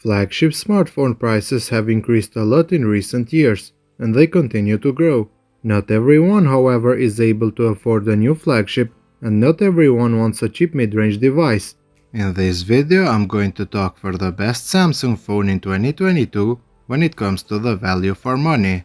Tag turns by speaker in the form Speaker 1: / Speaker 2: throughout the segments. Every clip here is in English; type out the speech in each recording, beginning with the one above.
Speaker 1: Flagship smartphone prices have increased a lot in recent years, and they continue to grow. Not everyone, however, is able to afford a new flagship, and not everyone wants a cheap mid-range device. In this video, I'm going to talk for the best Samsung phone in 2022 when it comes to the value for money.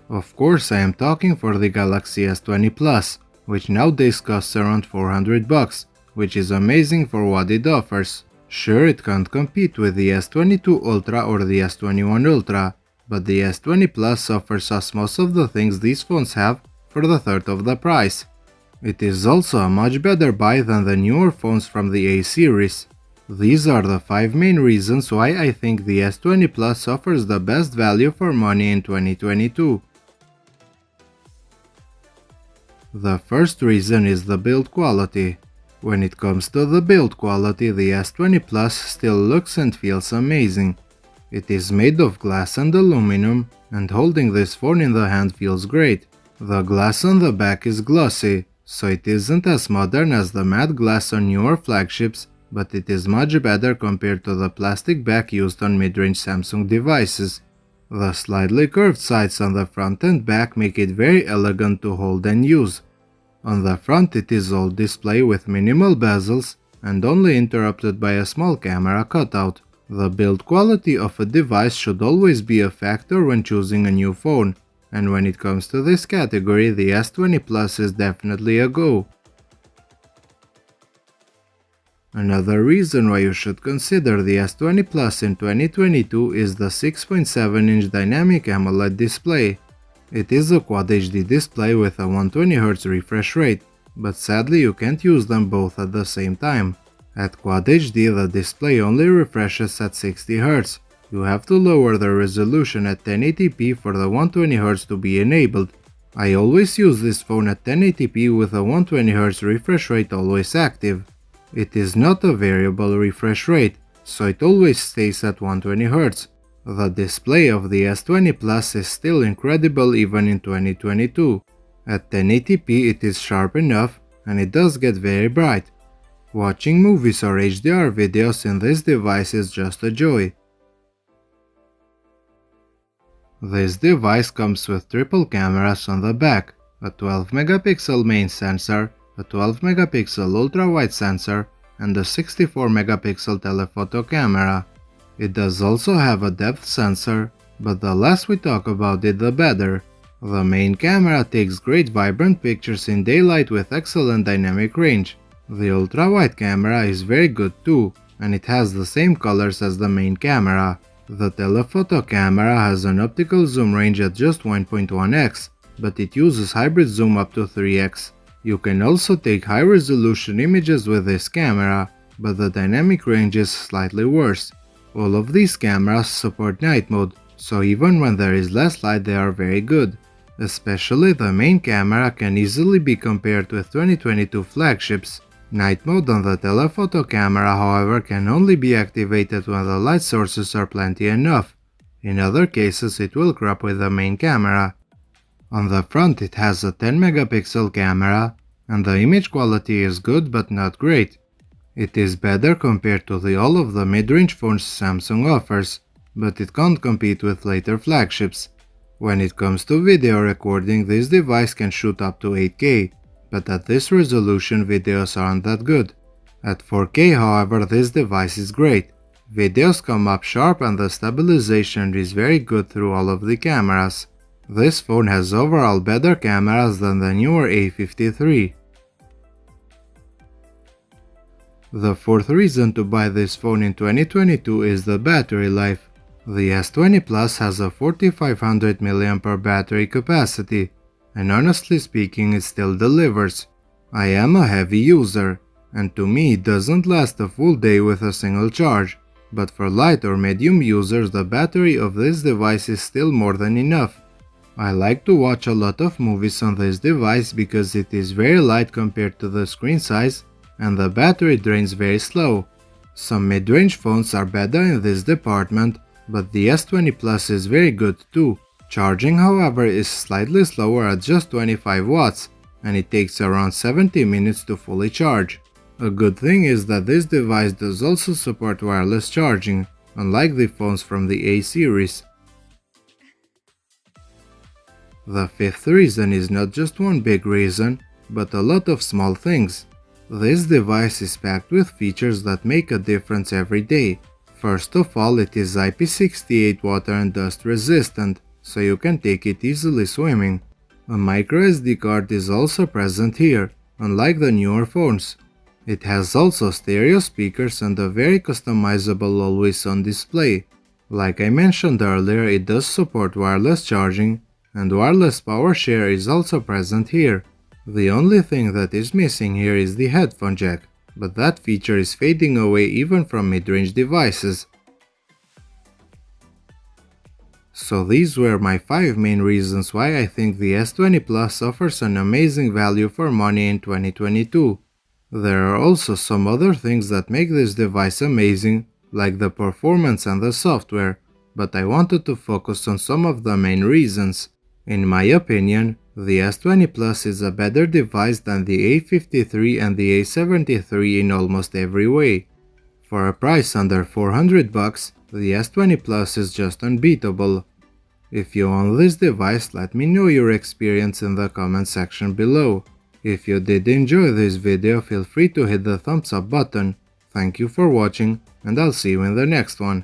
Speaker 1: Of course, I am talking for the Galaxy S20 Plus, which nowadays costs around $400, which is amazing for what it offers. Sure, it can't compete with the S22 Ultra or the S21 Ultra, but the S20 Plus offers us most of the things these phones have for the third of the price. It is also a much better buy than the newer phones from the A series. These are the 5 main reasons why I think the S20 Plus offers the best value for money in 2022. The first reason is the build quality. When it comes to the build quality, the S20 Plus still looks and feels amazing. It is made of glass and aluminum, and holding this phone in the hand feels great. The glass on the back is glossy, so it isn't as modern as the matte glass on newer flagships, but it is much better compared to the plastic back used on mid-range Samsung devices. The slightly curved sides on the front and back make it very elegant to hold and use. On the front it is all display with minimal bezels and only interrupted by a small camera cutout. The build quality of a device should always be a factor when choosing a new phone, and when it comes to this category, the S20 Plus is definitely a go. Another reason why you should consider the S20 Plus in 2022 is the 6.7-inch dynamic AMOLED display. It is a Quad HD display with a 120Hz refresh rate, but sadly you can't use them both at the same time. At Quad HD the display only refreshes at 60Hz. You have to lower the resolution at 1080p for the 120Hz to be enabled. I always use this phone at 1080p with a 120Hz refresh rate always active. It is not a variable refresh rate, so it always stays at 120Hz. The display of the S20 Plus is still incredible even in 2022. At 1080p it is sharp enough, and it does get very bright. Watching movies or HDR videos in this device is just a joy. This device comes with triple cameras on the back, a 12-megapixel main sensor, a 12-megapixel ultra-wide sensor, and a 64-megapixel telephoto camera. It does also have a depth sensor, but the less we talk about it the better. The main camera takes great vibrant pictures in daylight with excellent dynamic range. The ultra-wide camera is very good too, and it has the same colors as the main camera. The telephoto camera has an optical zoom range at just 1.1x, but it uses hybrid zoom up to 3x. You can also take high-resolution images with this camera, but the dynamic range is slightly worse. All of these cameras support night mode, so even when there is less light they are very good. Especially the main camera can easily be compared with 2022 flagships. Night mode on the telephoto camera, however, can only be activated when the light sources are plenty enough. In other cases it will crop with the main camera. On the front it has a 10-megapixel camera, and the image quality is good but not great. It is better compared to all of the mid-range phones Samsung offers, but it can't compete with later flagships. When it comes to video recording, this device can shoot up to 8K, but at this resolution videos aren't that good. At 4K, however, this device is great. Videos come up sharp and the stabilization is very good through all of the cameras. This phone has overall better cameras than the newer A53. The fourth reason to buy this phone in 2022 is the battery life. The S20 Plus has a 4500 mAh battery capacity, and honestly speaking it still delivers. I am a heavy user, and to me it doesn't last a full day with a single charge, but for light or medium users the battery of this device is still more than enough. I like to watch a lot of movies on this device because it is very light compared to the screen size, and the battery drains very slow. Some mid-range phones are better in this department, but the S20 Plus is very good too. Charging, however, is slightly slower at just 25 watts, and it takes around 70 minutes to fully charge. A good thing is that this device does also support wireless charging. unlike the phones from the A series. The fifth reason is not just one big reason, but a lot of small things. This device is packed with features that make a difference every day. First of all, it is IP68 water and dust resistant, so you can take it easily swimming. A microSD card is also present here, unlike the newer phones. It has also stereo speakers and a very customizable always-on display. Like I mentioned earlier, it does support wireless charging, and wireless power share is also present here. The only thing that is missing here is the headphone jack, but that feature is fading away even from mid-range devices. So these were my 5 main reasons why I think the S20 Plus offers an amazing value for money in 2022. There are also some other things that make this device amazing, like the performance and the software, but I wanted to focus on some of the main reasons. In my opinion, the S20 Plus is a better device than the A53 and the A73 in almost every way. For a price under $400, the S20 Plus is just unbeatable. If you own this device, let me know your experience in the comment section below. If you did enjoy this video, feel free to hit the thumbs up button. Thank you for watching, and I'll see you in the next one.